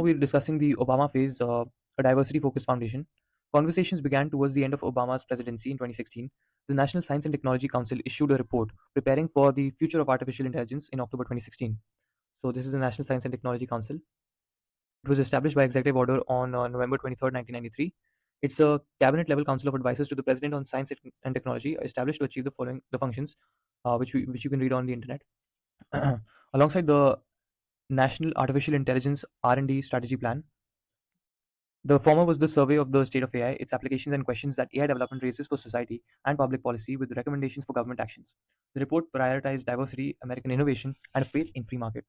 we're discussing the Obama phase, a diversity focused foundation. Conversations began towards the end of Obama's presidency in 2016. The National Science and Technology Council issued a report preparing for the future of artificial intelligence in October 2016. So, this is the National Science and Technology Council. It was established by executive order on November 23rd, 1993. It's a cabinet level council of advisors to the president on science and technology, established to achieve the following the functions, which you can read on the internet. Alongside the National Artificial Intelligence R&D Strategy Plan, the former was the survey of the state of AI, its applications and questions that AI development raises for society and public policy with recommendations for government actions. The report prioritized diversity, American innovation, and faith in free market.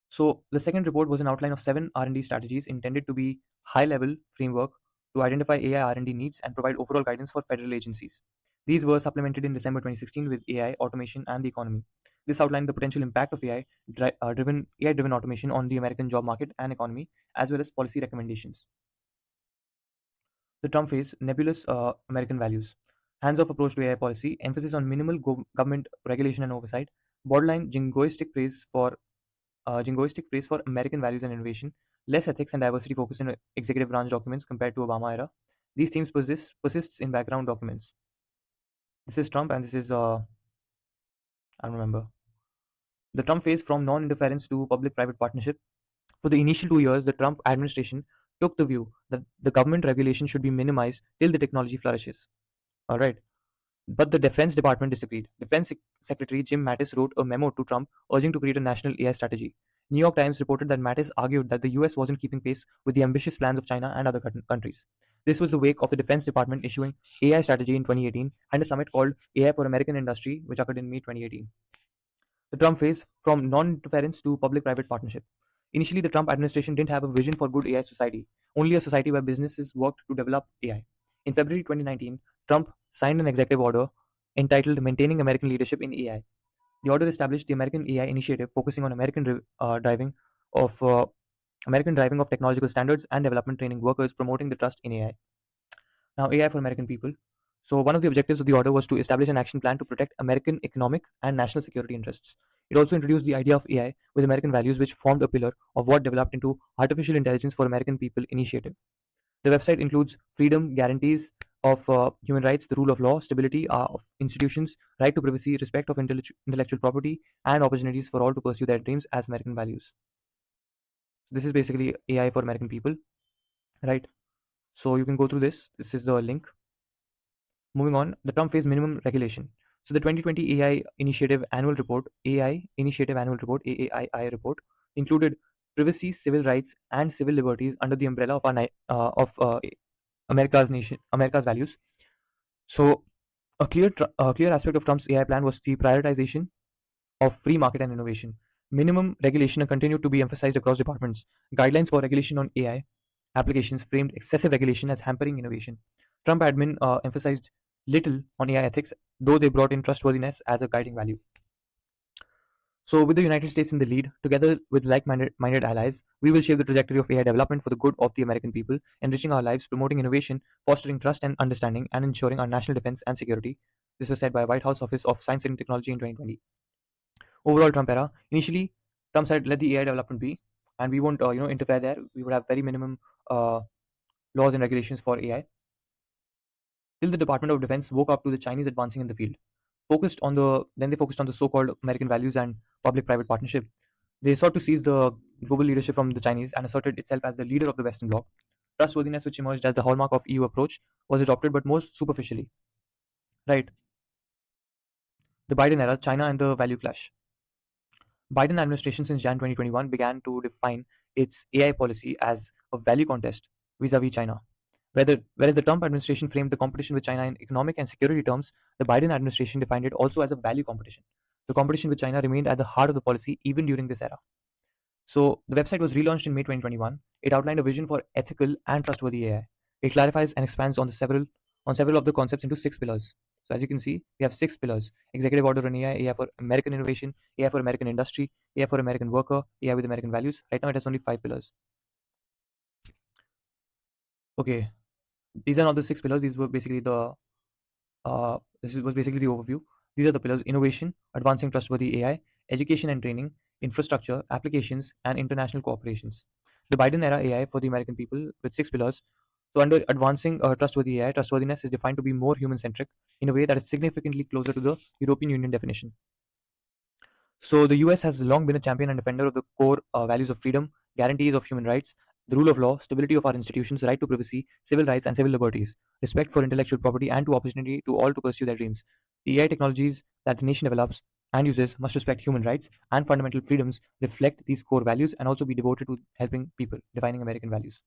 So the second report was an outline of 7 R&D strategies intended to be high-level framework to identify AI R&D needs and provide overall guidance for federal agencies. These were supplemented in December 2016 with AI, automation, and the economy. This outlined the potential impact of AI-driven automation on the American job market and economy, as well as policy recommendations. The Trump phase, nebulous American values, hands-off approach to AI policy, emphasis on minimal government regulation and oversight, borderline jingoistic praise for American values and innovation, less ethics and diversity focus in executive branch documents compared to Obama era. These themes persists in background documents. This is Trump, and this is I don't remember. The Trump phase, from non-interference to public-private partnership. For the initial 2 years, the Trump administration took the view that the government regulation should be minimized till the technology flourishes. All right. But the Defense Department disagreed. Defense Secretary Jim Mattis wrote a memo to Trump urging to create a national AI strategy. New York Times reported that Mattis argued that the US wasn't keeping pace with the ambitious plans of China and other countries. This was the wake of the Defense Department issuing AI strategy in 2018 and a summit called AI for American Industry, which occurred in May 2018. The Trump phase, from non-interference to public-private partnership. Initially, the Trump administration didn't have a vision for good AI society, only a society where businesses worked to develop AI. In February 2019, Trump signed an executive order entitled Maintaining American Leadership in AI. The order established the American AI Initiative, focusing on of American driving of technological standards and development training workers, promoting the trust in AI. Now, AI for American people. So, one of the objectives of the order was to establish an action plan to protect American economic and national security interests. It also introduced the idea of AI with American values, which formed a pillar of what developed into Artificial Intelligence for American People initiative. The website includes freedom, guarantees of human rights, the rule of law, stability of institutions, right to privacy, respect of intellectual property, and opportunities for all to pursue their dreams as American values. This is basically AI for American people, right? So you can go through this. This is the link. Moving on, the Trump phase minimum regulation. So the 2020 AI Initiative Annual Report, AI Initiative Annual Report, AAII report, included privacy, civil rights, and civil liberties under the umbrella of America's values. So a clear aspect of Trump's AI plan was the prioritization of free market and innovation. Minimum regulation continued to be emphasized across departments. Guidelines for regulation on AI applications framed excessive regulation as hampering innovation. Trump admin emphasized little on AI ethics, though they brought in trustworthiness as a guiding value. So, with the United States in the lead, together with like-minded allies, we will shape the trajectory of AI development for the good of the American people, enriching our lives, promoting innovation, fostering trust and understanding, and ensuring our national defense and security. This was said by White House Office of Science and Technology in 2020. Overall Trump era. Initially, Trump said, "Let the AI development be, and we won't, interfere there. We would have very minimum laws and regulations for AI." Till the Department of Defense woke up to the Chinese advancing in the field. They focused on the so-called American values and public-private partnership. They sought to seize the global leadership from the Chinese and asserted itself as the leader of the Western Bloc. Trustworthiness, which emerged as the hallmark of EU approach, was adopted but more superficially. Right. The Biden era, China and the value clash. Biden administration since Jan 2021 began to define its AI policy as a value contest vis-a-vis China. Whereas the Trump administration framed the competition with China in economic and security terms, the Biden administration defined it also as a value competition. The competition with China remained at the heart of the policy even during this era. So the website was relaunched in May 2021. It outlined a vision for ethical and trustworthy AI. It clarifies and expands on several of the concepts into 6 pillars. So as you can see, we have 6 pillars: executive order on AI, AI for American innovation, AI for American industry, AI for American worker, AI with American values. Right now it has only 5 pillars. Okay, these are not the 6 pillars. These were basically this was basically the overview. These are the pillars: innovation, advancing trustworthy AI, education and training, infrastructure, applications, and international cooperations. The Biden era AI for the American people with 6 pillars. So, under advancing trustworthy AI, trustworthiness is defined to be more human centric in a way that is significantly closer to the European Union definition. So, the US has long been a champion and defender of the core values of freedom, guarantees of human rights, the rule of law, stability of our institutions, right to privacy, civil rights, and civil liberties, respect for intellectual property, and to opportunity to all to pursue their dreams. The AI technologies that the nation develops and uses must respect human rights and fundamental freedoms, reflect these core values, and also be devoted to helping people, defining American values.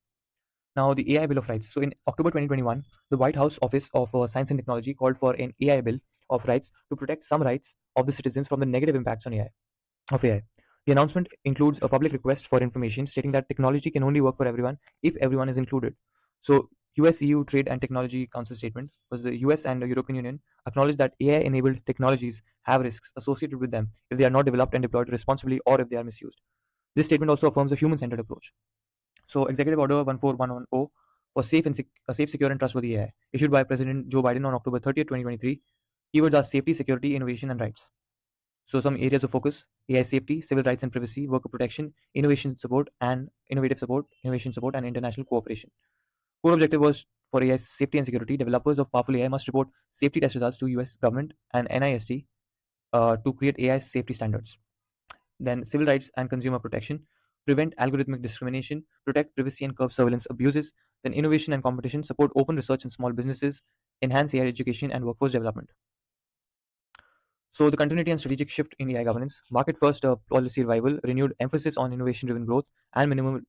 Now, the AI Bill of Rights. So, in October 2021, the White House Office of Science and Technology called for an AI Bill of Rights to protect some rights of the citizens from the negative impacts on AI of AI. The announcement includes a public request for information stating that technology can only work for everyone if everyone is included. So, US EU Trade and Technology Council statement was the US and the European Union acknowledge that AI enabled technologies have risks associated with them if they are not developed and deployed responsibly or if they are misused. This statement also affirms a human centered approach. So, Executive Order 14110 for safe, secure, and trustworthy AI, issued by President Joe Biden on October 30th, 2023. Keywords are safety, security, innovation, and rights. So, some areas of focus: AI safety, civil rights and privacy, worker protection, innovation support, and international cooperation. Core objective was for AI safety and security. Developers of powerful AI must report safety test results to US government and NIST to create AI safety standards. Then civil rights and consumer protection, prevent algorithmic discrimination, protect privacy and curb surveillance abuses. Then innovation and competition, support open research and small businesses, enhance AI education and workforce development. So the continuity and strategic shift in AI governance, market first policy revival, renewed emphasis on innovation driven growth and minimum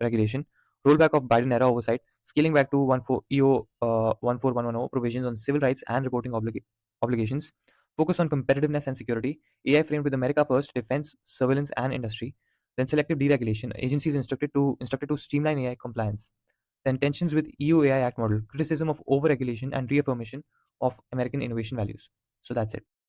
regulation, rollback of Biden era oversight, scaling back to 14 EO 14110 provisions on civil rights and reporting obligations, focus on competitiveness and security, AI framed with America first, defense, surveillance, and industry, then selective deregulation, agencies instructed to streamline AI compliance, then tensions with EU AI Act model, criticism of overregulation, and reaffirmation of American innovation values. So that's it.